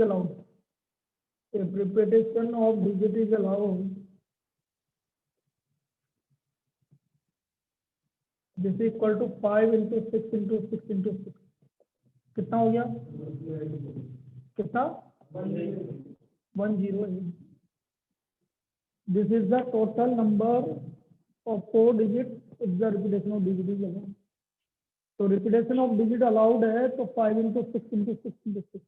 allowed. If repetition of digit is allowed, this is equal to 5 into 6 into 6 into 6. कितना हो गया? कितना? 108. This is the total number of 4 digits if the repetition of digit is allowed. तो repetition of digit allowed है तो 5 into 6 into 6 into 6.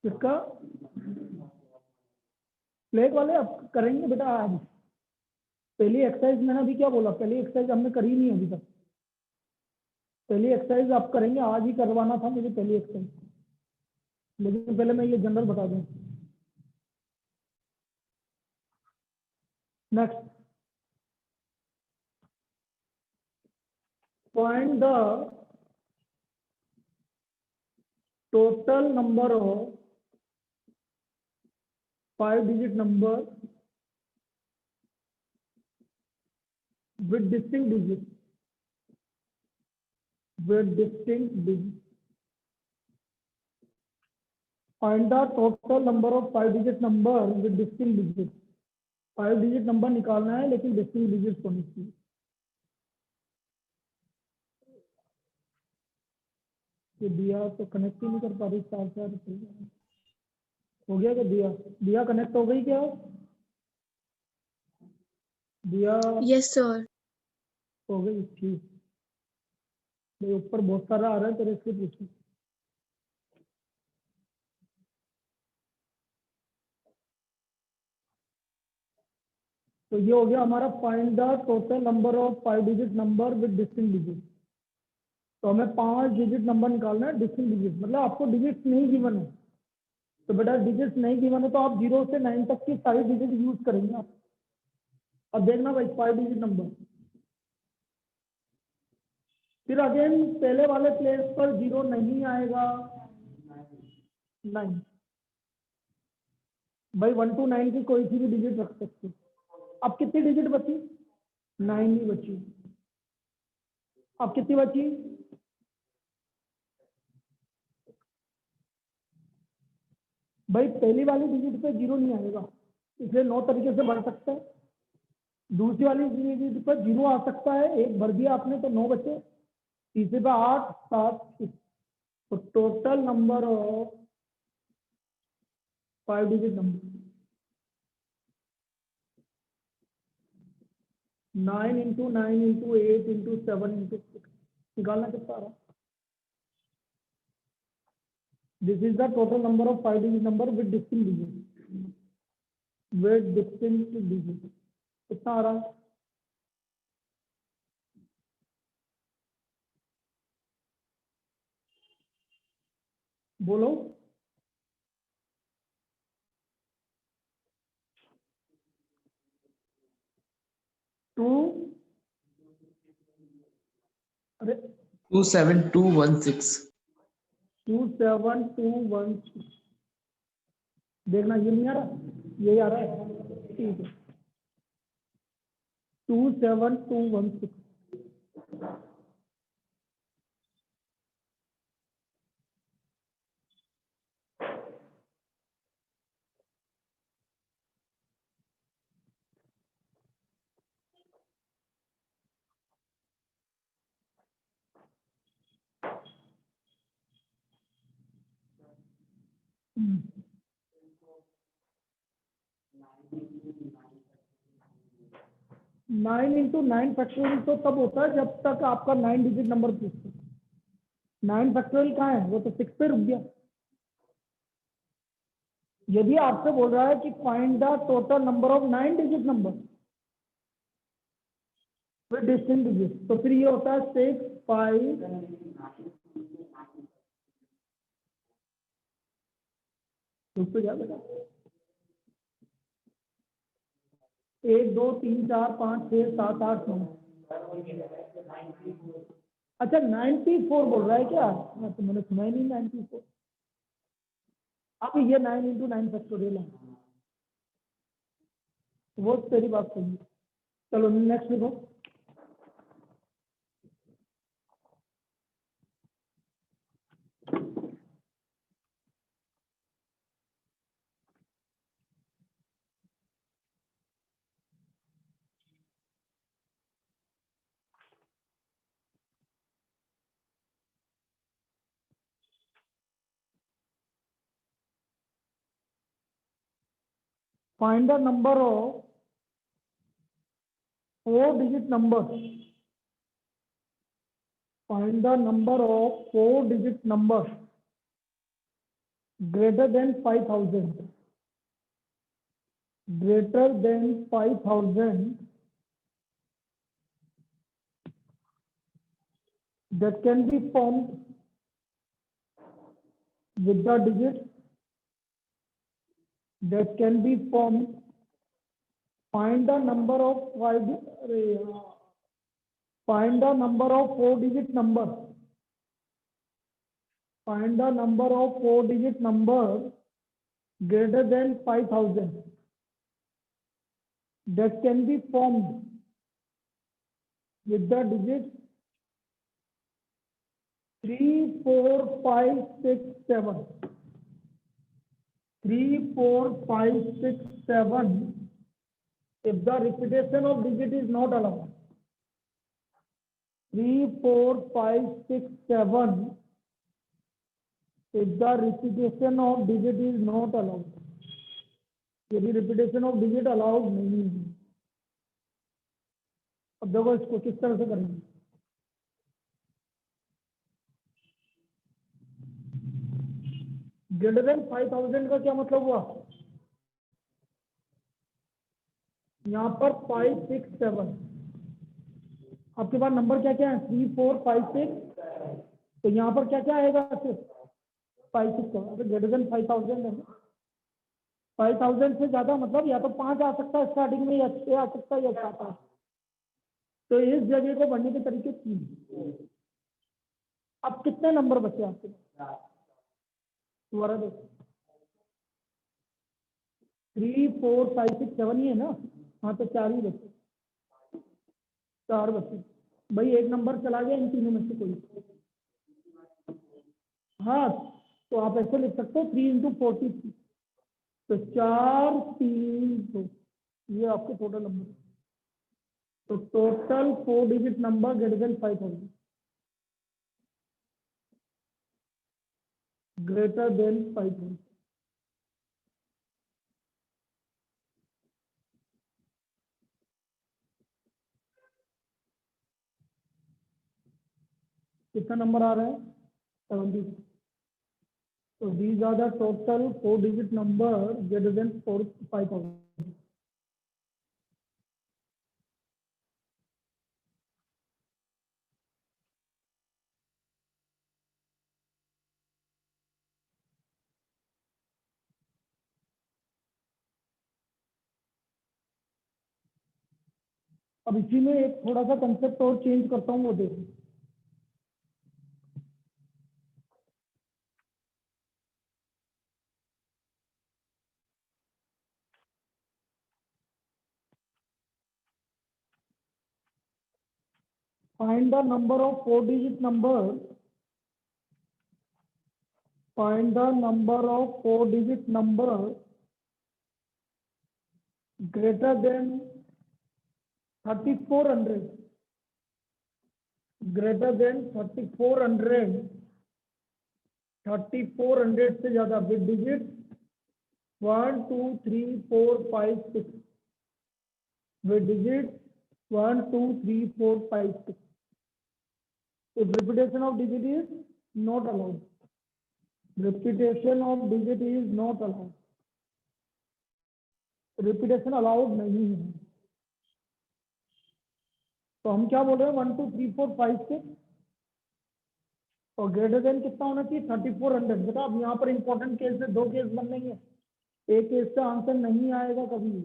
किसका? Plague वाले अब करेंगे बेटा आज. पहली एक्सरसाइज मैंने अभी क्या बोला? पहली एक्सरसाइज हमने करी नहीं अभी तक. पहली एक्सरसाइज आप करेंगे, आज ही करवाना था मुझे पहली एक्सरसाइज, लेकिन पहले मैं ये जनरल बता दूं. Next, find the total number of 5-digit number with distinct digits. With distinct digits. Find the total number of 5-digit number with distinct digits. 5-digit number निकालना है लेकिन distinct digits होनी चाहिए. ये दिया तो कनेक्ट ही नहीं कर पा रही. 4 हो गया क्या? दिया कनेक्ट हो गई क्या? दिया? Yes sir. हो गई. ठीक. मेरे ऊपर बहुत सारा आ रहा है तेरे, इसलिए पूछू. तो ये हो गया हमारा find the total number of 5-digit number with distinct digit. तो हमें 5 डिजिट नंबर निकालना है डिस्टिंक्ट डिजिट. मतलब आपको डिजिट्स नहीं गिवन है तो बेटा डिजिट्स नहीं गिवन है तो आप 0 से 9 तक की सारी डिजिट यूज करेंगे आप. अब देखना भाई 5-digit नंबर. फिर अगेन पहले वाले प्लेस पर 0 नहीं आएगा. 9 भाई 1 to 9 की कोई सी भी डिजिट रख सकते. अब कितनी डिजिट बची? 9 ही बची. अब कितनी बची? भाई पहली वाली डिजिट पे 0 नहीं आएगा, इसलिए 9 तरीके से बढ़ सकता है. दूसरी वाली डिजिट पर 0 आ सकता है, एक भर दिया आपने तो 9 बचे. तीसरे पे 8, 7, 6. तो total number of 5-digit number 9 into 9 into 8 into 7 into 6. निकालना कितना आ रहा? This is the total number of 5-digit number with distinct digit. With distinct digit कितना आ रहा है? बोलो. 2 अरे 27216. 27216. देखना ये नहीं आ रहा, यही आ रहा है. ठीक है. 27216. नाइन इंटू 9 फैक्टोरियल तो तब होता है जब तक आपका 9-digit नंबर पूछते. 9 फैक्टोरियल कहाँ है? वो तो 6 पे रुक गया. यदि आपसे बोल रहा है कि find the total number of 9-digit number with distinct digit, तो फिर ये होता है 6, 5. तो क्या बेटा? 1 2 3 4 5 6 7 8 9. अच्छा 94 बोल रहा है क्या? तो मैंने सुना ही नहीं 94. अब ये 9 into 9 फैक्टोरियल है. वो तेरी बात सही है. चलो नेक्स्ट लिखो। Find the number of 4-digit numbers. Find the number of 4-digit numbers greater than 5,000. Greater than 5,000 that can be formed with the digits that can be formed. Find the number of find the number of 4-digit numbers. Find the number of 4-digit numbers greater than 5,000 that can be formed with the digits 3, 4, 5, 6, 7. 3, 4, 5, 6, 7. If the repetition of digit is not allowed. 3, 4, 5, 6, 7. If the repetition of digit is not allowed. यदि repetition of digit allowed नहीं है, अब देखो इसको किस तरह से करेंगे। ग्रेटर देन 5,000 का क्या मतलब हुआ? यहाँ पर 5, 6, 7 आपके पास नंबर क्या क्या है? 3, 4, 5, 6। तो यहाँ पर क्या क्या आएगा? सिर्फ 5, 6, 7। ग्रेटर देन 5,000 है। 5,000 से ज्यादा मतलब या तो 5 आ सकता है स्टार्टिंग में, या 6 आ सकता है, या 7 आ। तो इस जगह को बढ़ने के तरीके 3। अब कितने नंबर बचे आपके? दोबारा देखो। 3, 4, 5, 6, 7 ही है ना? हाँ, तो 4 ही बचे। 4 बचे भाई, एक नंबर चला गया इन तीनों में से कोई। हाँ, तो आप ऐसे लिख सकते हो 3 × 43। तो 4, 3, 2 ये आपके टोटल नंबर। तो total 4-digit number greater than 5,000। Greater than 5,000। कितना नंबर आ रहा है? 70। तो these are the total 4-digit number greater than 5,000। अब इसी में एक थोड़ा सा कंसेप्ट और चेंज करता हूँ, वो देखो। Find the number of 4-digit numbers. Find the number of 4-digit numbers greater than 3,400. Greater than 3,400। 3,400 से ज्यादा with digit 1, 2, 3, 4, 5, 6। with digit 1, 2, 3, 4, 5, 6। If repetition of digit is not allowed. Repetition of digit is not allowed. Repetition allowed नहीं है। तो हम क्या बोल रहे हैं? 1, 2, 3, 4, 5, 6 और ग्रेटर देन कितना होना चाहिए? 3,400। बेटा अब यहाँ पर इंपॉर्टेंट केस में 2 केस बनेंगे। एक केस का आंसर नहीं आएगा कभी।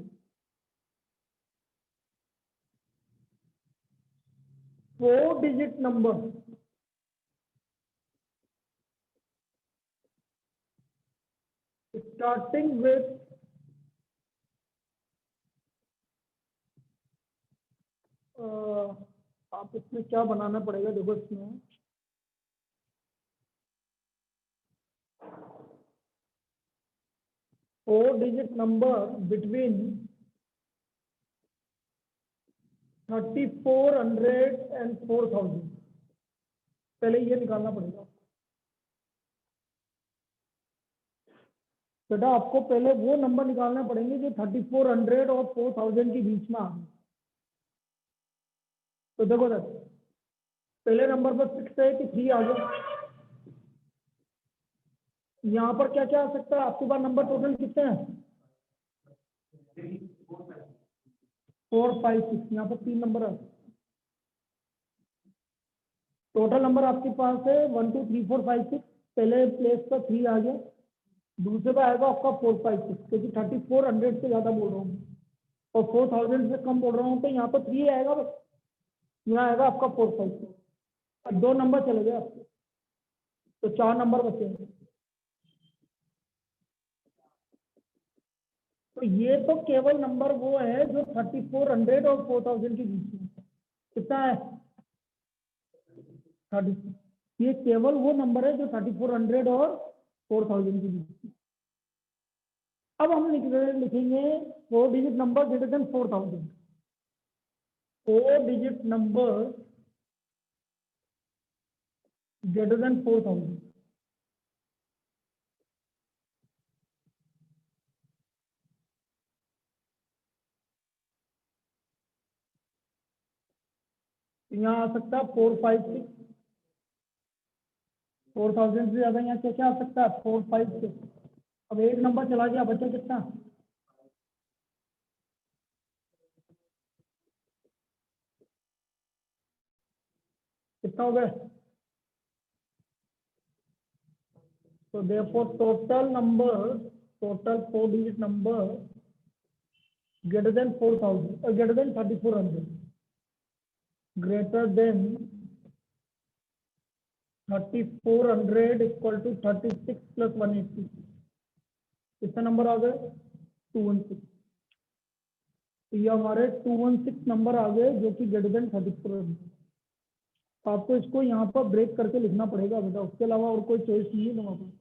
4-digit नंबर starting with आप इसमें क्या बनाना पड़ेगा, देखो इसमें 4 डिजिट नंबर बिटवीन 3400 एंड 4000, पहले ये निकालना पड़ेगा बेटा। आपको पहले वो नंबर निकालना पड़ेंगे जो 3400 और 4000 के बीच में आ गए। तो देखो सर, पहले नंबर पर 6 है कि 3 आ गया। यहाँ पर क्या क्या आ सकता है आपके पास, नंबर टोटल कितने हैं? 4 5 6, यहाँ पर 3 नंबर है। टोटल नंबर आपके पास है 1 2 3 4 5 6, पहले प्लेस पर 3 आ गया, दूसरे पर आएगा आपका 4 5 6, क्योंकि 3400 से ज्यादा बोल रहा हूँ और 4000 से कम बोल रहा हूँ, तो यहाँ पर 3 आएगा बस, यहाँ आएगा आपका 4 5 6, अब 2 नंबर चले गए आपके, तो 4 नंबर बचेंगे। तो ये तो केवल नंबर वो है जो 3400 और 4000 के बीच में कितना है, 30। ये केवल वो नंबर है जो 3400 और 4000 के बीच में। अब हम लिखेंगे 4 digit number greater than 4000, 4 digit number greater than 4000। यहाँ आ सकता है 4 5 6, 4000 से ज्यादा यहाँ क्या क्या आ सकता है, 4 5 6। अब एक नंबर चला गया, बचा कितना, कितना हो गया? तो therefore total number, total 4 digit number greater than 4000 or greater than 3400, greater than 3400 equal to 36 plus 180, कितना नंबर आ गए, 216। तो ये हमारे 216 नंबर आ गए जो कि ग्रेटर देन 3400। तो आपको इसको यहाँ पर ब्रेक करके लिखना पड़ेगा बेटा, उसके अलावा और कोई चॉइस नहीं है तुम्हारे पास।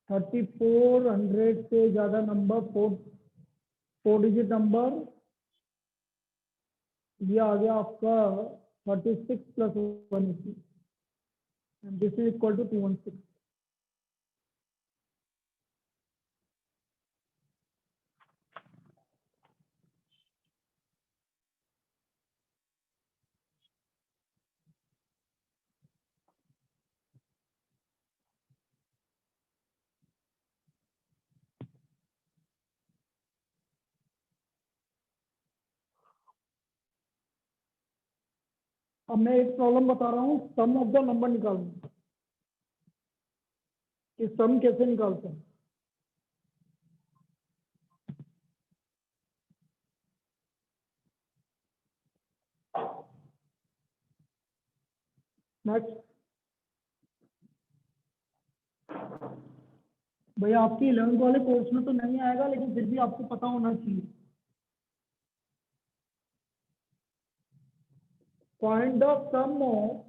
3400 से ज्यादा नंबर, 4 डिजिट नंबर, ये आ गया आपका 36 plus 180, this is equal to 216। अब मैं एक प्रॉब्लम बता रहा हूँ, सम ऑफ द नंबर निकालना, कि सम कैसे निकालते हैं। नेक्स्ट भैया, आपकी 11th वाले कोर्स में तो नहीं आएगा, लेकिन फिर भी आपको पता होना चाहिए। Find the sum of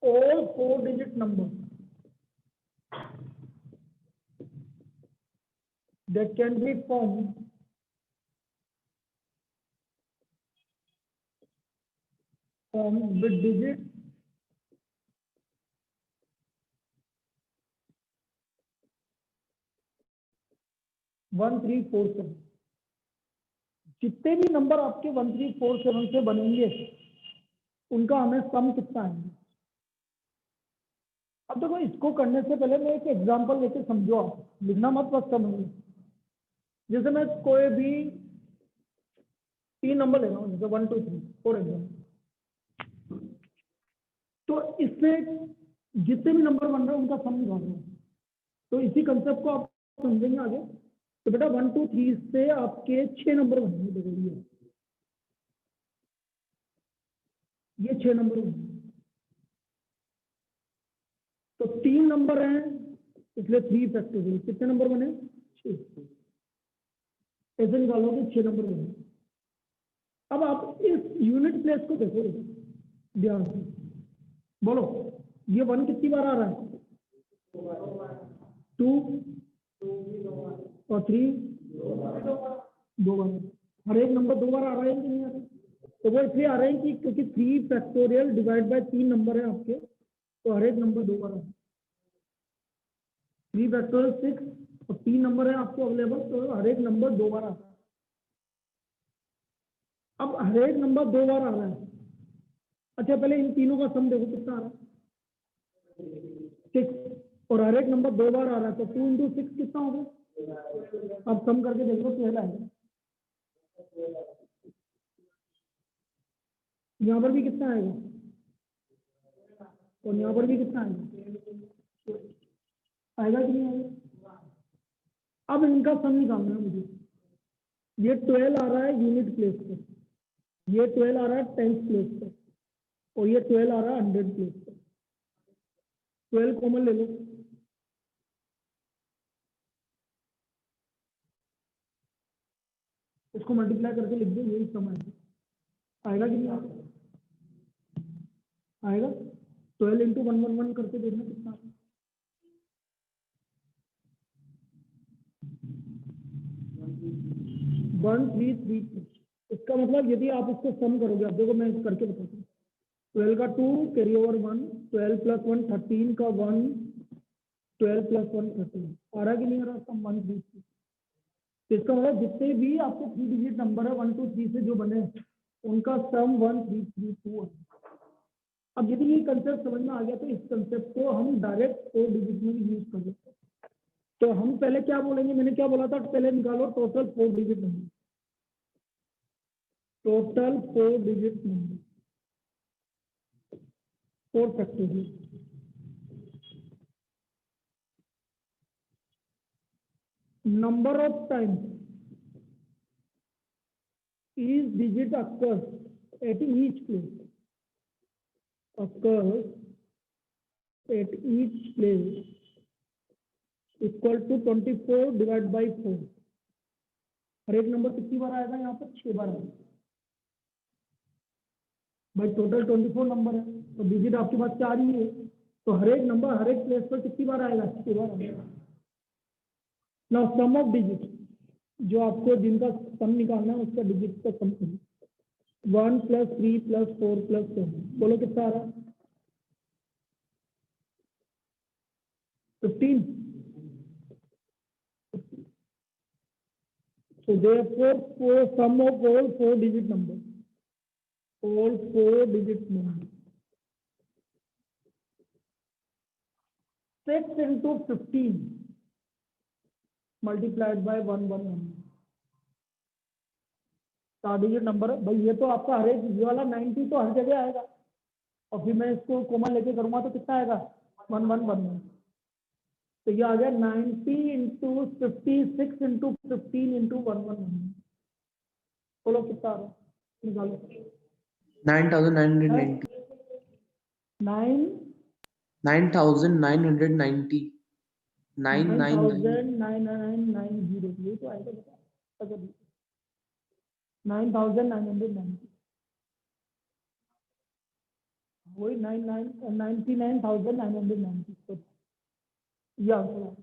all 4 digit numbers that can be formed with digit 1 3 4 7। जितने भी नंबर आपके 1 3 4 7 से बनेंगे, उनका हमें सम कितना आएगा। अब देखो, इसको करने से पहले मैं एक एग्जांपल लेके समझो, आप लिखना मत बस समझो। जैसे मैं कोई भी 3 नंबर ले रहा हूँ, जैसे 1 2 3 फॉर एग्जाम्पल, तो इसमें जितने भी नंबर बन रहे हैं उनका सम निकालना है। तो इसी कंसेप्ट को आप समझेंगे आगे। तो बेटा 1 2 3 से आपके 6 नंबर बनेंगे, देखो ये 6 नंबर बनेंगे। तो 3 नंबर हैं, इसलिए 3 फैक्टोरियल, कितने नंबर बने, 6। ऐसे निकालोगे 6 नंबर बने। अब आप इस यूनिट प्लेस को देखो ध्यान से, बोलो ये 1 कितनी बार आ रहा है? 2 और 3 2 बार। हर एक नंबर 2 बार आ रहा है कि नहीं आ रहा? तो वो इसलिए आ रहे हैं कि क्योंकि 3 फैक्टोरियल डिवाइड बाय 3 नंबर है आपके, तो हर एक नंबर 2 बार आ रहा है। 3 फैक्टोरियल 6 और 3 नंबर है आपको अवेलेबल, तो हर एक नंबर 2 बार आ रहा है। अब हर एक नंबर 2 बार आ रहा है। अच्छा पहले इन तीनों का सम देखो कितना आ रहा है? 6, और हर एक नंबर 2 बार आ रहा है, तो 2 into 6 कितना होगा? अब सम करके देखो 12 आएगा। यहाँ पर भी कितना आएगा और यहाँ पर भी कितना आएगा? आएगा कि नहीं आएगा? अब इनका सम निकालना है मुझे। ये 12 आ रहा है यूनिट प्लेस पर, ये 12 आ रहा है 10th प्लेस पर, और ये 12 आ रहा है 100 प्लेस पर। 12 कॉमन ले लो, उसको मल्टीप्लाई करके लिख दो, यही सम आएगा। आएगा कि नहीं आएगा? आएगा। 12 into 111 करके देखना कितना आएगा। 1333। इसका मतलब यदि आप इसको सम करोगे, अब देखो मैं करके बताता हूँ। 12 का 2 कैरी ओवर 1, 12 + 1 13 का 1, 12 + 1 13। आ रहा कि नहीं आ रहा सम? 133। इसका मतलब जितने भी आपके 3 डिजिट नंबर है 1 2 3 से जो बने उनका सम 1332 है। अब यदि ये कंसेप्ट समझ में आ गया तो इस कंसेप्ट को हम डायरेक्ट 4 डिजिट में भी यूज कर सकते हैं। तो हम पहले क्या बोलेंगे, मैंने क्या बोला था, पहले निकालो total 4 digit number, total 4 digit number, 4 factorial. Number of times each digit occurs at each place, occurs at each place equal to 24 divided by 4। हर एक नंबर कितनी बार आएगा? यहाँ पर 6 बार आएगा भाई। टोटल 24 नंबर है, तो डिजिट आपके पास 4 ही है, तो हर एक नंबर हर एक प्लेस पर कितनी बार आएगा? 6 बार आएगा। नाउ सम ऑफ डिजिट, जो आपको जिनका सम निकालना है उसका डिजिट का सम करिए। 1 + 3 + 4 + 7, बोलो कितना आ रहा है? 15। So therefore, sum of all 4 digit numbers, all 4 digit numbers, 6 into 15 multiplied by 111। 4 digit number है भाई। ये तो आपका हर एक, ये वाला 90 तो हर जगह आएगा, और फिर मैं इसको कॉमन लेके करूंगा तो कितना आएगा? 1111। तो ये आ गया 90 into 56 into 15 into 111। बोलो कितना आ रहा है? निकालो। 9,990. 9 9,990. 999. 9,990, ये तो आएगा बेटा। अगर 9,990, वही 99,990। ये आंसर है।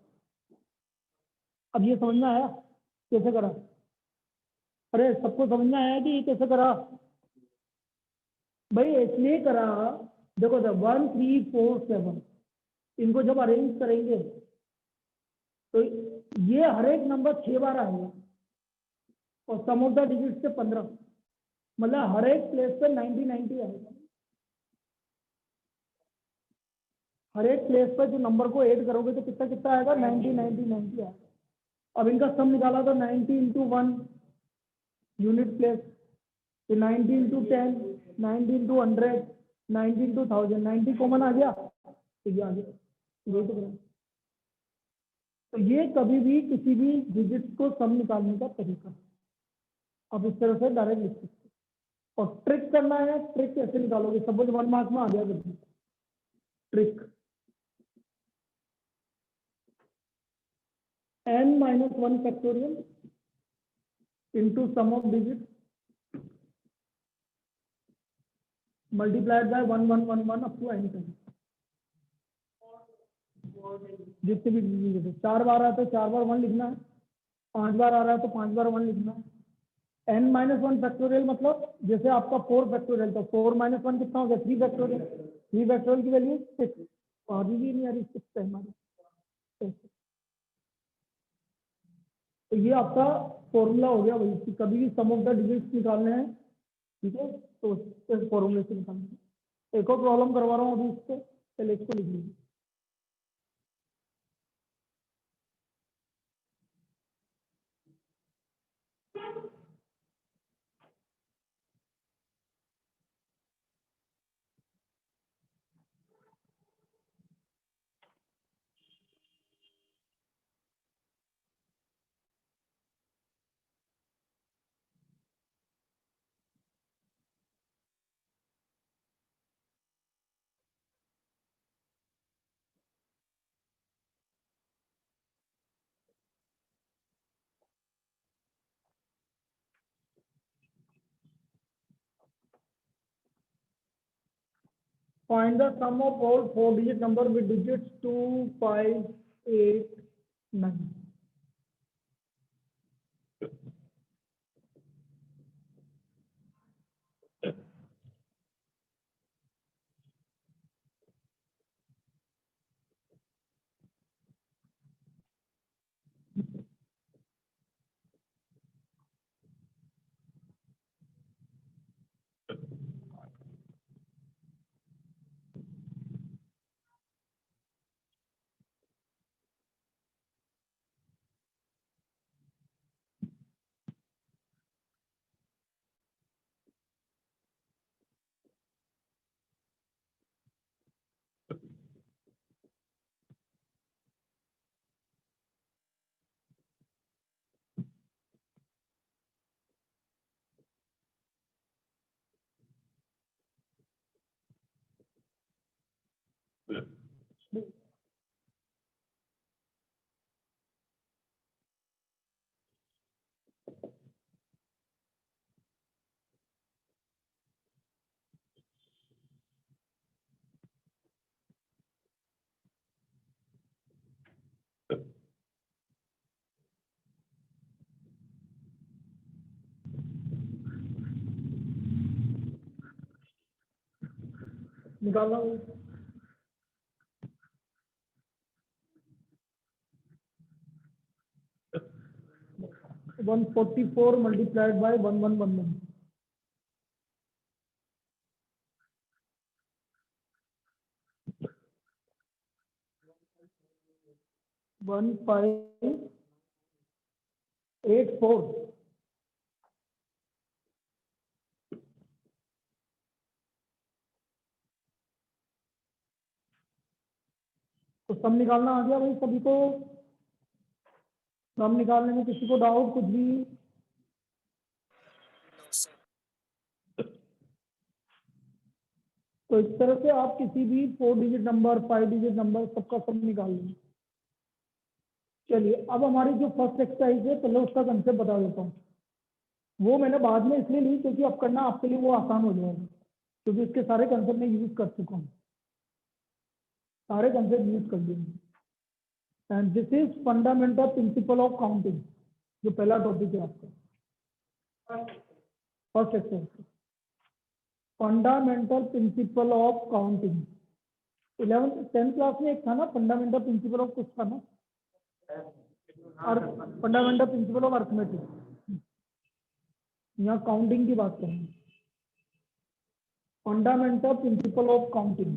अब ये समझ में आया कैसे करा? अरे सबको समझ में आया कि ये कैसे करा? भाई इसलिए करा, देखो 1 3 4 7, इनको जब अरेंज करेंगे तो ये हर एक नंबर 6 बार आएगा, और सम ऑफ द डिजिट से 15, मतलब हर एक प्लेस पे 90 90 आएगा। हर एक प्लेस पर जो नंबर को ऐड करोगे तो कितना कितना आएगा? 90 90 90 आएगा। अब इनका सम निकाला तो 90 into 1 यूनिट प्लेस, तो 90 into 10, 90 into 100, 90 into 1000, 90 कॉमन आ गया तो ये आ गया। तो ये कभी भी किसी भी डिजिट को सम निकालने का तरीका, आप इस तरह से डायरेक्ट लिख सकते हो। और ट्रिक करना है, ट्रिक कैसे निकालोगे? सपोज 1 मार्क में आ गया करते trick, n - 1 factorial into sum of digit multiplied by 1 1 1 1 up to n तक, जितने भी डिजिट है। 4 बार आता है 4 बार 1 लिखना है, 5 बार आ रहा है तो 5 बार 1 लिखना है। n माइनस वन फैक्टोरियल मतलब जैसे आपका 4 फैक्टोरियल, तो 4 माइनस वन कितना हो गया 3 फैक्टोरियल, 3 फैक्टोरियल की वैल्यू 6, आधी भी नहीं आ रही 6 है हमारे। तो ये आपका फॉर्मूला हो गया भाई कि कभी भी सम ऑफ द डिजिट्स निकालने हैं, ठीक है, तो इस फॉर्मूले से निकालना है। एक और प्रॉब्लम करवा रहा हूँ अभी इसको, चलिए इसको लिख लीजिए। Find the sum of all 4-digit number with digits 2, 5, 8, 9. निकालना हो 144 multiplied by 1111, 1584। तो सम निकालना आ गया भाई सभी को? सम निकालने में किसी को डाउट कुछ भी? तो इस तरह से आप किसी भी 4-डिजिट नंबर, 5-डिजिट नंबर सबका सम निकाल लेंगे। चलिए अब हमारी जो फर्स्ट एक्सरसाइज है पहले उसका कंसेप्ट बता देता हूँ। वो मैंने बाद में इसलिए ली क्योंकि अब करना आपके लिए वो आसान हो जाएगा, क्योंकि इसके सारे कंसेप्ट मैं यूज कर चुका हूँ, सारे कंसेप्ट यूज कर दिए। And this is fundamental principle of counting, जो पहला टॉपिक है आपका first exercise, fundamental principle of counting. 11th 10th class में एक था ना फंडामेंटल प्रिंसिपल ऑफ कुछ था ना, फंडामेंटल प्रिंसिपल ऑफ अर्थमेटिक। यहाँ काउंटिंग की बात करेंगे, फंडामेंटल प्रिंसिपल ऑफ काउंटिंग।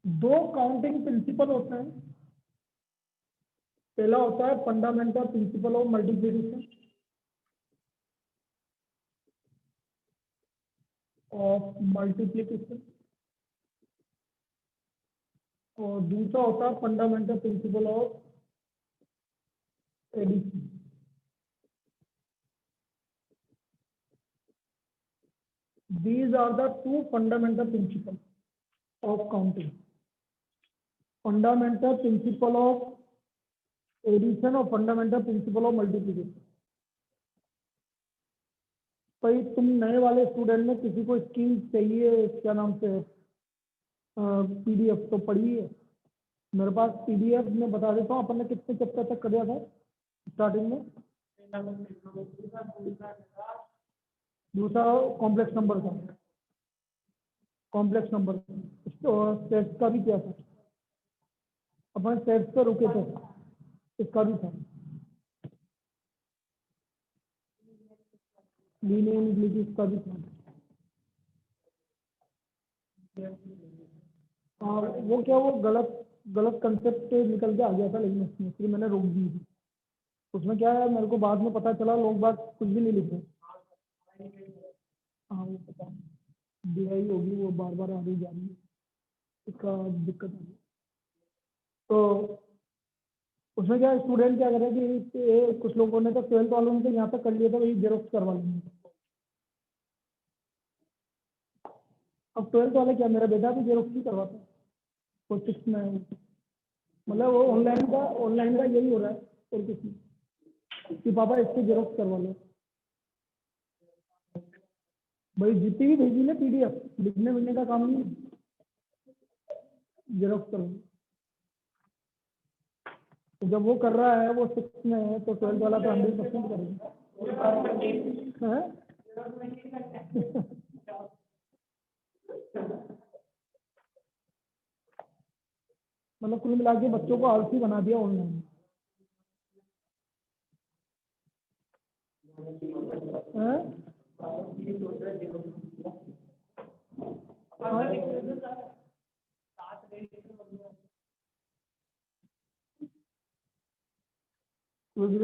दो काउंटिंग प्रिंसिपल होते हैं। पहला होता है फंडामेंटल प्रिंसिपल ऑफ मल्टीप्लिकेशन और दूसरा होता है fundamental principle of addition. These are the two fundamental principles of counting. Fundamental principle of addition और fundamental principle of multiplication. भाई तुम नए वाले स्टूडेंट में किसी को स्किल चाहिए, क्या नाम से पीडीएफ तो पढ़िए, मेरे पास पीडीएफ में बता देता हूँ अपन ने कितने चैप्टर तक कर दिया था स्टार्टिंग में। दूसरा कॉम्प्लेक्स नंबर था, कॉम्प्लेक्स नंबर सेट्स का भी क्या था, अपन सेट्स पर रुके थे, इसका भी था लीनियर इनइक्वालिटीज का भी था। और वो क्या वो गलत कंसेप्ट निकल के आ गया था, लेकिन उसमें फिर मैंने रोक दी थी। उसमें क्या है मेरे को बाद में पता चला लोग बात कुछ भी नहीं लिखे। हाँ वो पता डिवाई होगी, वो बार बार आ रही जा रही है, इसका दिक्कत है। तो उसमें क्या स्टूडेंट क्या करे कि कुछ लोगों ने तो 12th वालों ने तो यहाँ तक कर लिया था, वही जेरोक्स करवा लेंगे। अब 12th वाले क्या, मेरा बेटा भी जेरोक्स ही करवाता, वो 6th में है, मतलब वो ऑनलाइन का यही हो रहा है और कुछ नहीं कि पापा इसको जेरोक्स करवा लो। भाई जितनी भी भेजी ना पीडीएफ, लिखने मिलने का काम नहीं, जेरोक्स करो। तो जब वो कर रहा है, वो 6th में है, तो 12th वाला तो 100% करेगा। मतलब कुल मिला के बच्चों को आलसी बना दिया ऑनलाइन।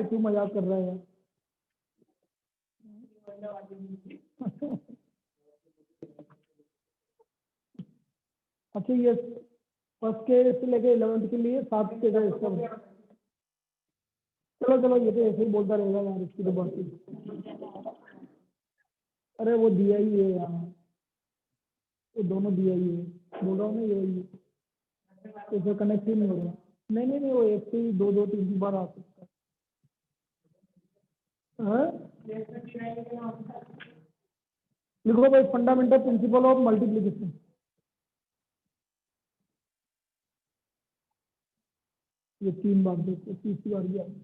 क्यों मजाक कर रहा है यार? अच्छा ये फर्स्ट के से लेके 11th के लिए 7 के गए सब। चलो ये तो ऐसे ही बोलता रहेगा यार, इसकी तो बात ही। अरे वो दिया ही है यार, वो दोनों दिया ही है, बोल रहा हूँ ना यही है, तो कनेक्ट ही नहीं हो रहा। नहीं वो एक से ही 2-3 बार आ सकता है। लिखो भाई फंडामेंटल प्रिंसिपल ऑफ मल्टीप्लिकेशन। ये 3 बार देखो, तीसरी बार भी आई।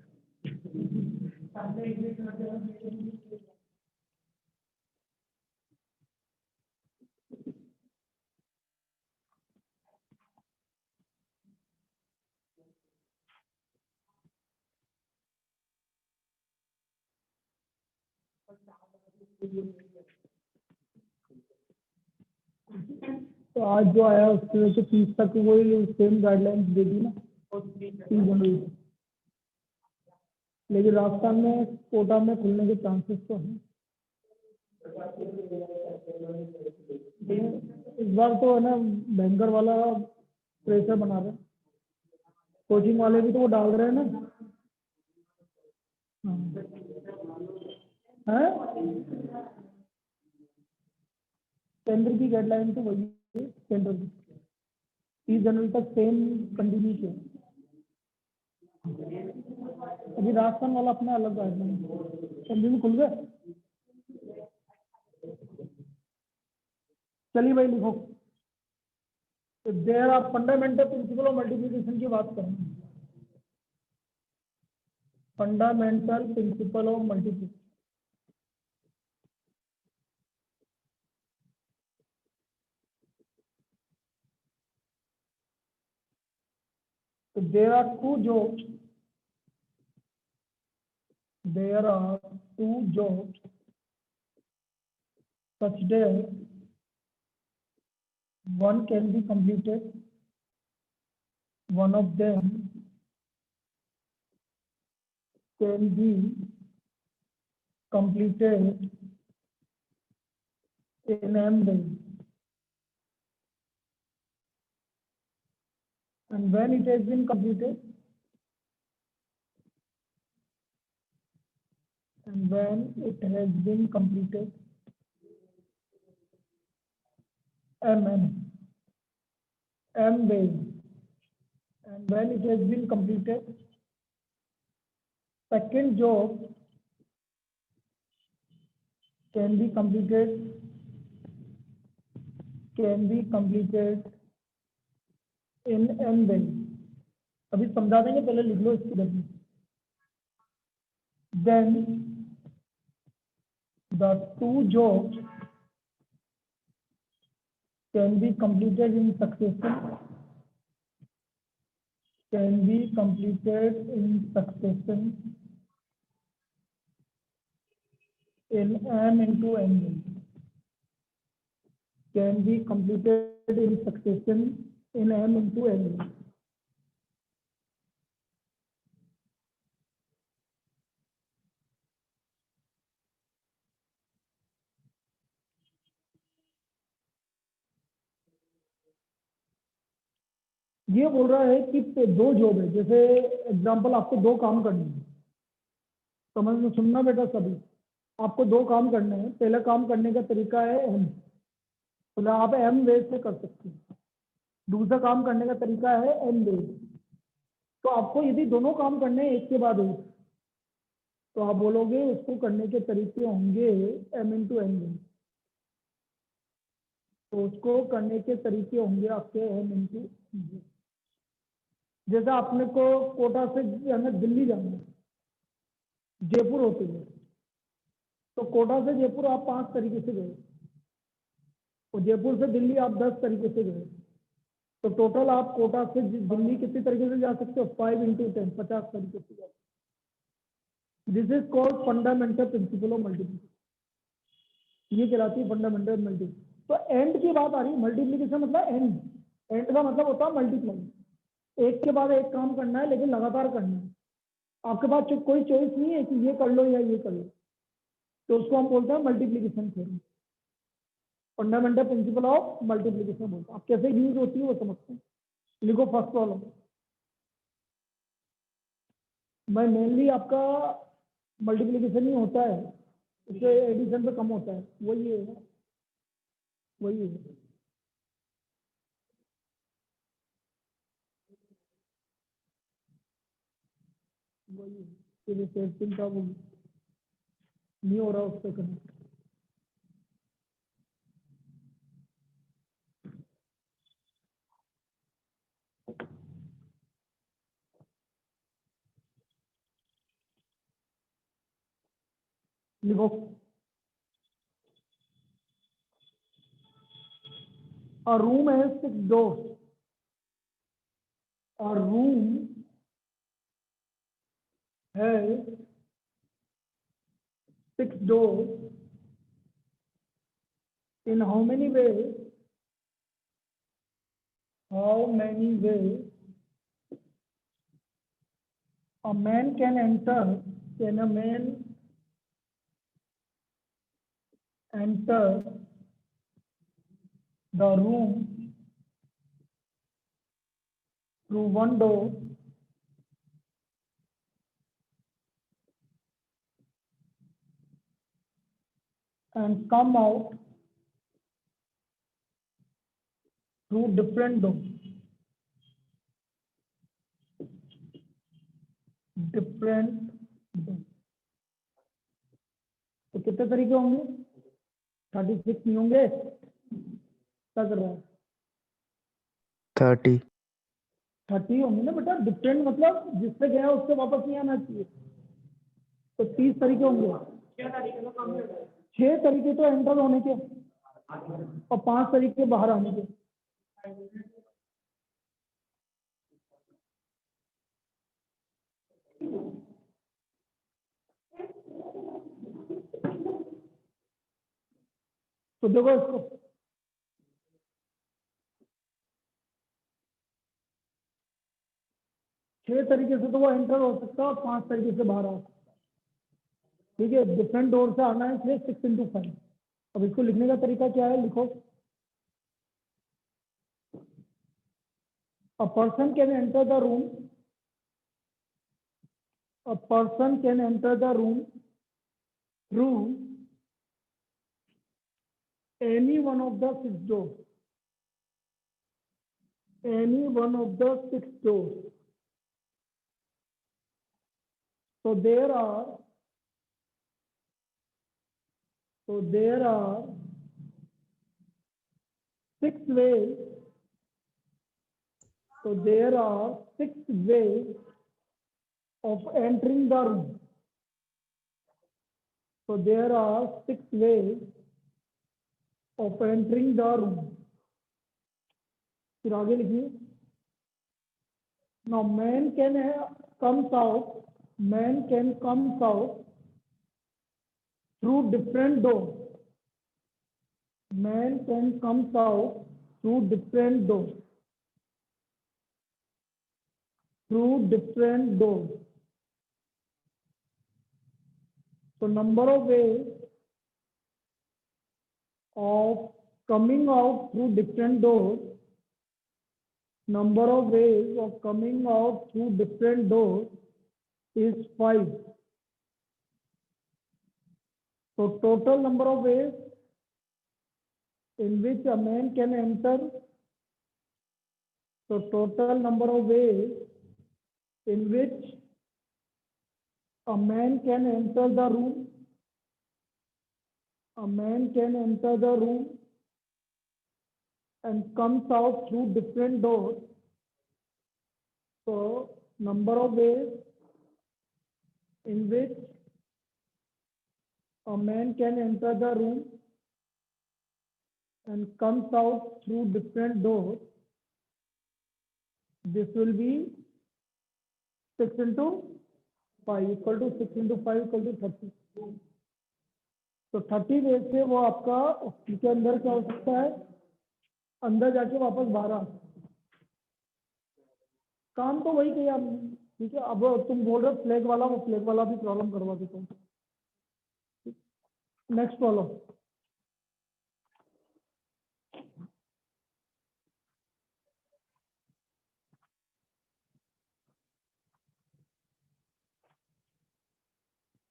तो आज जो आया उसमें तो 30 तक वही सेम गाइडलाइंस दे दी ना, 30 जनवरी, लेकिन राजस्थान में कोटा में खुलने के चांसेस तो हैं। इस बार तो है ना बैंकर वाला प्रेशर बना रहे, कोचिंग वाले भी तो वो डाल रहे हैं ना। केंद्र की गाइडलाइन तो वही है, केंद्र की 30 जनवरी तक सेम कंटिन्यू किया। अभी राजस्थान वाला अपना अलग गाइडलाइन, कंटिन्यू खुल गए। चलिए भाई लिखो, तो there are fundamental principle of multiplication की बात करें। फंडामेंटल प्रिंसिपल ऑफ मल्टीप्लिकेशन, तो there are two jobs, such that one can be completed, one of them can be completed in m days, and when it has been completed, M ways, and when it has been completed, second job can be completed in M ways. अभी समझा देंगे, पहले लिख लो इसकी गलती. Then the two jobs can be completed in succession. In M into N ways. Can be completed in succession in M into N ways. ये बोल रहा है कि दो जॉब है, जैसे एग्जांपल आपको दो काम करने हैं, समझ में सुनना बेटा सभी. आपको दो काम करने हैं. पहला काम करने का तरीका है एम, मतलब आप एम वे से कर सकते हैं. दूसरा काम करने का तरीका है एन वे. तो आपको यदि दोनों काम करने हैं एक के बाद एक, तो आप बोलोगे उसको करने के तरीके होंगे एम इंटू एन वे. तो उसको करने के तरीके होंगे आपके एम इंटू एन वे. जैसे आपने को कोटा से दिल्ली जाना है, जयपुर होते हुए, तो कोटा से जयपुर आप 5 तरीके से गए, और जयपुर से दिल्ली आप 10 तरीके से गए. तो टोटल आप कोटा से दिल्ली कितने तरीके से जा सकते हो? 5 इंटू 10, 50 तरीके से जा सकते हो. This is called fundamental principle of multiplication. ये कहलाती है फंडामेंटल मल्टीप्लिकेशन. तो एंड की बात आ रही है. मल्टीप्लिकेशन मतलब एंड का मतलब होता है मल्टीप्लाई. एक के बाद एक काम करना है, लेकिन लगातार करना है. आपके पास कोई चॉइस नहीं है कि ये कर लो या ये कर लो. तो उसको हम बोलते हैं multiplication theorem, fundamental principle of multiplication बोलते हैं. आप कैसे यूज होती है वो समझते हैं. लिखो फर्स्ट प्रॉब्लम. मैं मेनली आपका मल्टीप्लिकेशन ही होता है, इससे एडिशन पे कम होता है. वही है. सेटिंग का वो नहीं हो रहा उससे कनेक्ट. लिखो a room has 6 doors. A room has 6 doors. In how many ways? A man can enter? Can a man enter the room through one door and come out through different doors? तो कितने तरीके होंगे? 36 नहीं होंगे? क्या कर रहा है? 30 होंगे ना बेटा. डिफरेंट मतलब जिससे गया उससे वापस नहीं आना चाहिए. तो 30 तरीके होंगे. 6 तरीके तो एंटर होने के और 5 तरीके बाहर आने के. तो देखो इसको, 6 तरीके से तो वो एंटर हो सकता है और 5 तरीके से बाहर आ सकता है. ठीक है. डिफरेंट डोर से आना है, इसलिए 6 इंटू 5. अब इसको लिखने का तरीका क्या है? लिखो a person can enter the room through any one of the 6 doors. any one of the 6 doors. So there are 6 ways. So there are 6 ways of entering the room. So there are 6 ways of entering the room. फिर आगे लिखिए. Now man can comes out through different doors. Man can comes out through different doors. Through different doors. So number of ways of coming out through different doors. Number of ways of coming out through different doors is 5. So total number of ways in which a man can enter. So total number of ways in which a man can enter the room. A man can enter the room and comes out through different doors. So number of ways in which a man can enter the room and comes out through different doors. This will be 6 into 5 equal to 6 into 5 equal to 30. तो 30 veg से वो आपका उसके अंदर क्या हो सकता है, अंदर जाके वापस बाहर आ. काम तो वही किया आपने, ठीक है. अब तुम बोल रहे हो फ्लैग वाला, वो फ्लैग वाला भी प्रॉब्लम करवा देता हूँ. Next problem.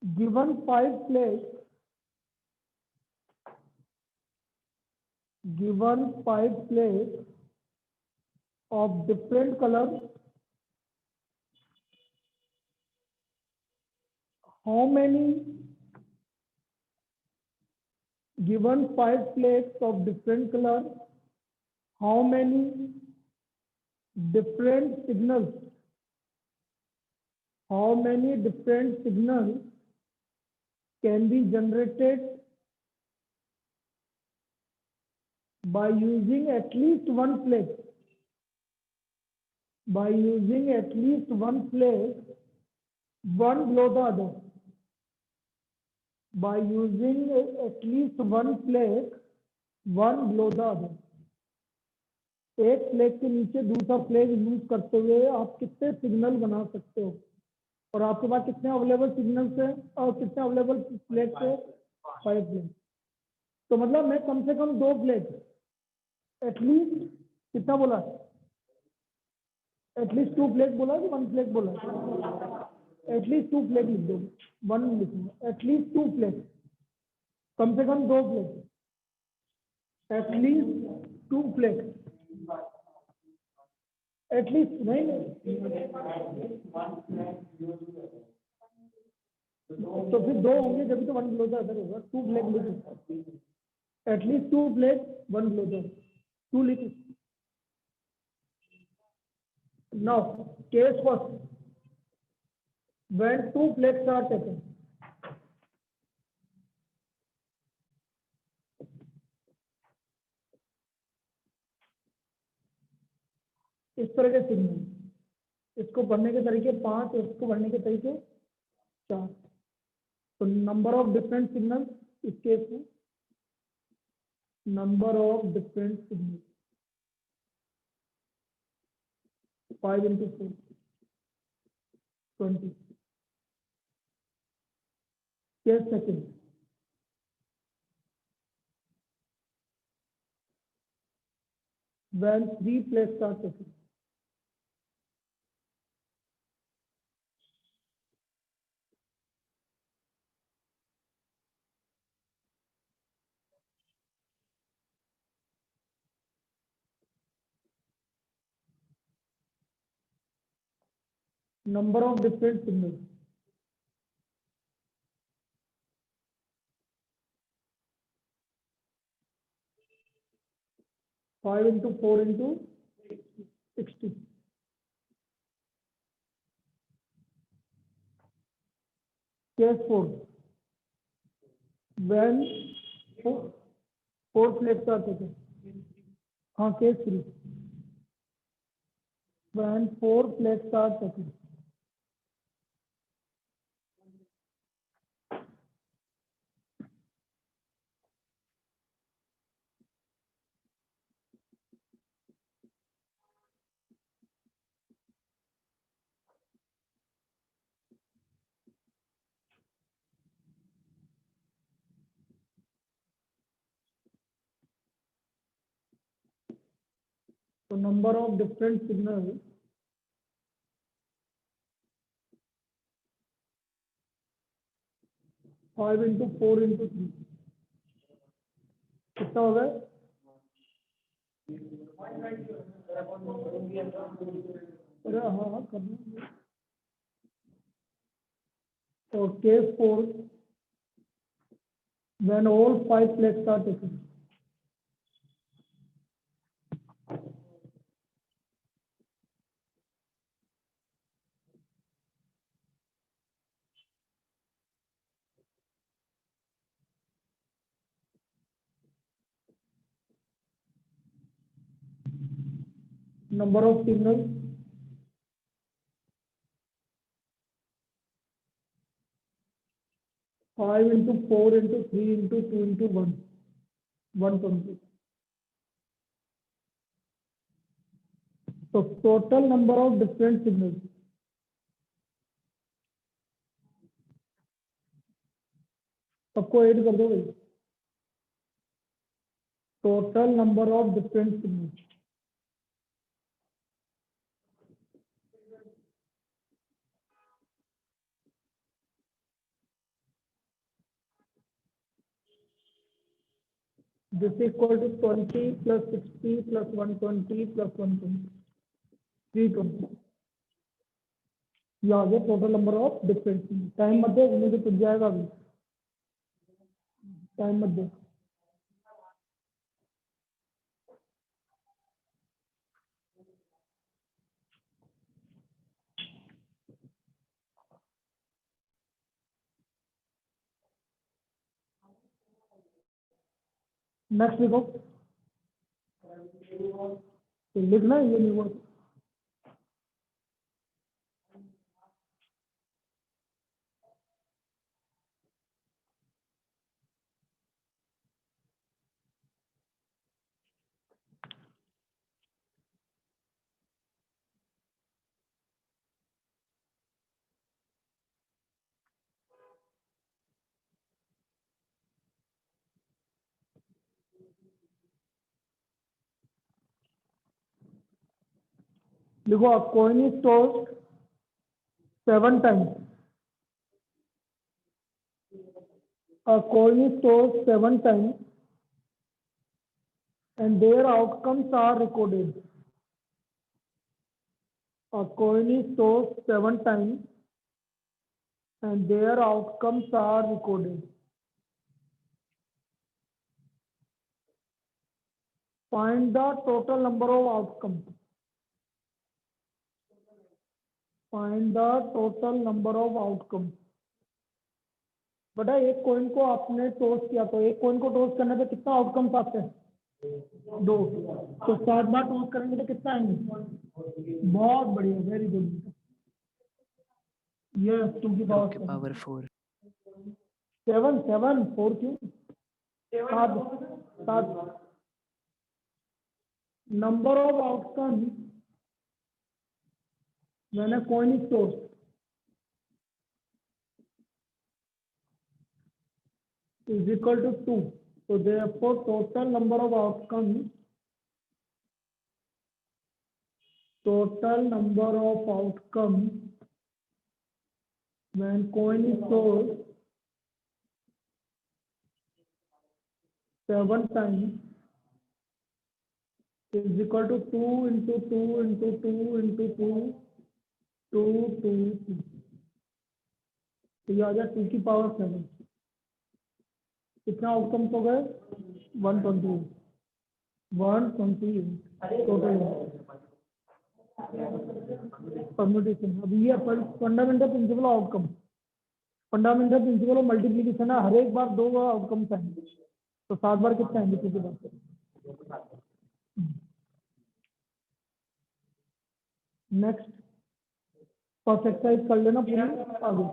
given 5 plates of different colors, how many given 5 plates of different colors, how many different signals can be generated by using at least one plate, one below the other, by using at least one plate, one below the other. एक flag के नीचे दूसरा flag use करते हुए आप कितने signal बना सकते हो, और आपके पास कितने अवेलेबल सिग्नल्स हैं और कितने अवेलेबल फ्लैग्स है? 5 फ्लैग. तो मतलब मैं कम से कम 2 फ्लैग, एटलीस्ट कितना बोला, एटलीस्ट 2 फ्लैग बोला कि 1 फ्लैग बोला? एटलीस्ट 2 फ्लैग लिख दो, 1 लिखूंगा. एटलीस्ट 2 फ्लैग, कम से कम 2 फ्लैग, एटलीस्ट 2 फ्लैग, एटलीस्ट नहीं. तो फिर 2 होंगे जब तो 1 बिलो द अदर होगा. 2 फ्लैग लिखो, एटलीस्ट 2 फ्लैग, 1 बिलो द 2 लिखो. Now case first, when 2 flags are taken, इस तरह के सिग्नल, इसको पढ़ने के तरीके 5, इसको पढ़ने के तरीके 4. तो नंबर ऑफ डिफरेंट सिग्नल इस केस में, number of different signal 5 into 4 20. Case second, when 3 flags are taken, number of different signals. 5 into 4 into 60. Case 4. When 4 flags are taken. Case 3. When 4 flags are taken. So number of different signals 5 into 4 into 3. कितना हो गया? अरे हाँ करना. So case 4, when all 5 flags are taken. Number of signals 5 into 4 into 3 into 2 into 1. 120. So total number of different signals. सबको add कर दो भाई. Total number of different signals. This is equal to 20 plus 60 plus 120 plus 120. 320. ये आ गया total number of different. Time मत दे, मुझे कुछ जाएगा अभी. टाइम मत दे. नेक्स्ट लिखो. तो लिखना है ये नहीं हुआ. लिखो. A coin is tossed 7 times. A coin is tossed 7 times and their outcomes are recorded. A coin is tossed 7 times and their outcomes are recorded. Find the total number of outcomes. Find the total number of outcomes. बटा एक coin को आपने toss किया तो एक coin को toss करने पे कितना आउटकम्स आते हैं? 2. तो 7 बार टॉस करेंगे तो कितना आएंगे? बहुत बढ़िया. Very good. यस 2 की पावर 4. 7 4 क्यों? 7. Number of outcome when a coin is tossed is equal to 2. So therefore total number of outcomes when coin is tossed 7 times is equal to 2 into 2 into 2 into 2 2 2 2, तो ये आ गया 2 की power 7। कितना outcomes हो गए? 128 total permutation. अब ये fundamental principle outcome, fundamental principle of multiplication है, हर एक बार 2 आउटकम्स आएंगे, तो 7 बार कितना आएंगे सीधी बात है। नेक्स्ट फर्स्ट एक्सरसाइज कर लेना पूरी आगे।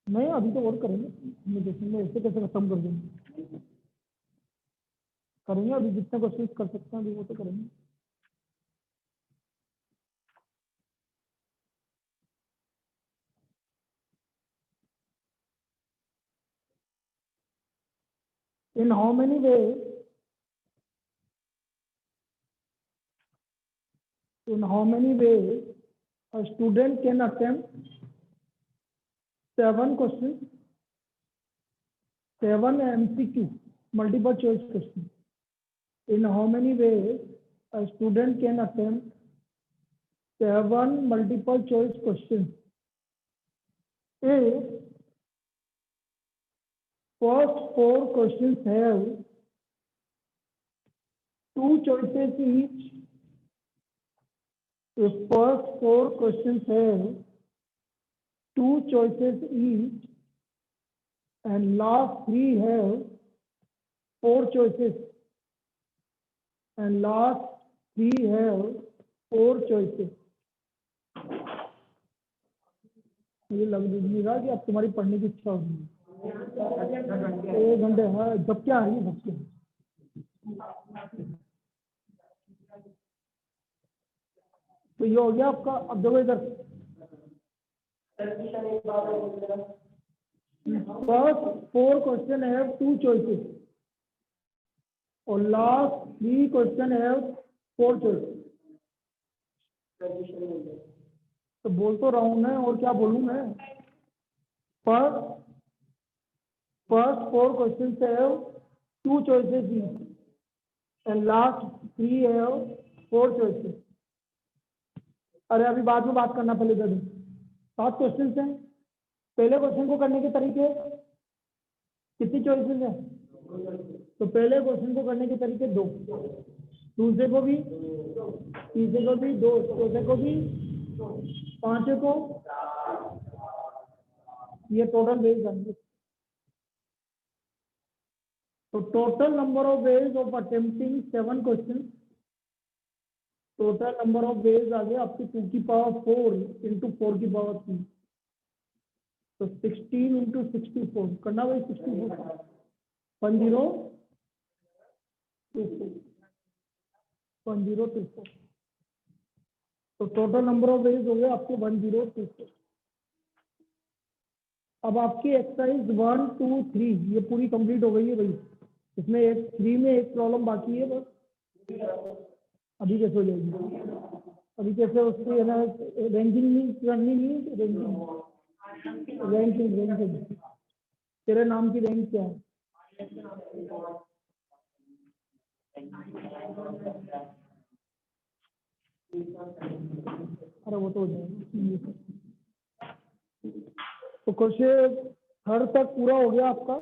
नहीं अभी तो और करेंगे, मैं देखेंगे ऐसे कैसे खत्म कर देंगे, करेंगे अभी जितने क्वेश्चन कर सकते हैं अभी वो तो करेंगे। In how many ways? In how many ways a student can attempt 7 questions, 7 MCQ, multiple choice questions? In how many ways a student can attempt 7 multiple choice questions? If first 4 questions have 2 choices each, if first 4 questions have 2 choices each and last 3 have 4 choices and last 3 have 4 choices, मुझे लग नहीं रहा कि अब तुम्हारी पढ़ने की इच्छा होगी। 1 घंटे है जब क्या है ये सबके, तो ये हो गया आपका। अब देखो इधर फर्स्ट 4 क्वेश्चन है 2 चॉइसेस और लास्ट 3 क्वेश्चन है 4 चॉइसेस। तो बोल तो रहा हूं मैं, और क्या बोलूं मैं। फर्स्ट 4 क्वेश्चन है 2 चॉइसेस एंड लास्ट 3 है 4 चॉइसेस। अरे अभी बाद में बात करना, पहले जब 7 क्वेश्चन हैं, पहले क्वेश्चन को करने के तरीके कितनी चॉइसेस है, तो पहले क्वेश्चन को करने के तरीके 2, दूसरे को भी, तीसरे को भी 2, चौथे को भी, पांचवे को, ये टोटल वेज आएंगे। तो total number of ways of attempting 7 question, total number of ways आ गया आपकी 2 की पावर 4 इंटू 4 की पावर 3, तो 16 इंटू 64 करना भाई, 64 1024, तो टोटल नंबर ऑफ वेज हो गया आपके 1024। अब आपकी एक्सरसाइज 1 2 3 ये पूरी कंप्लीट हो गई है भाई, इसमें एक 3 में एक प्रॉब्लम बाकी है बस। अभी कैसे हो जाएगी, अभी कैसे उसकी है ना रैंकिंग नहीं करनी, नहीं रैंकिंग तेरे नाम की रैंक क्या है? अरे वो तो हो जाएगा। तो क्वेश्चन हर तक पूरा हो गया आपका।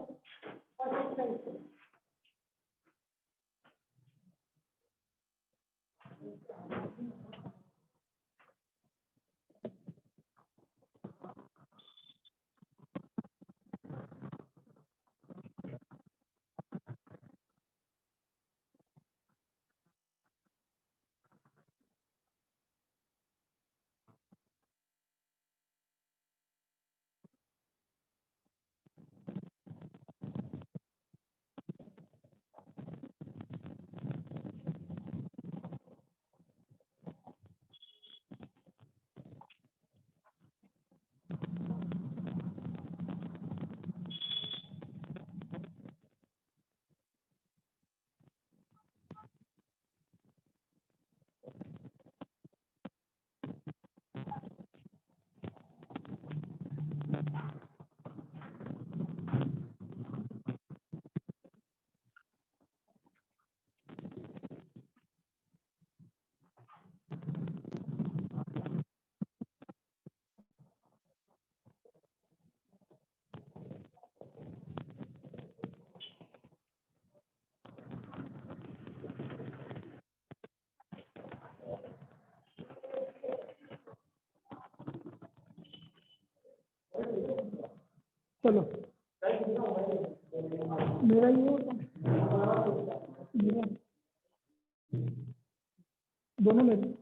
चलो मेरा ये होता मेरा दोनों मेरे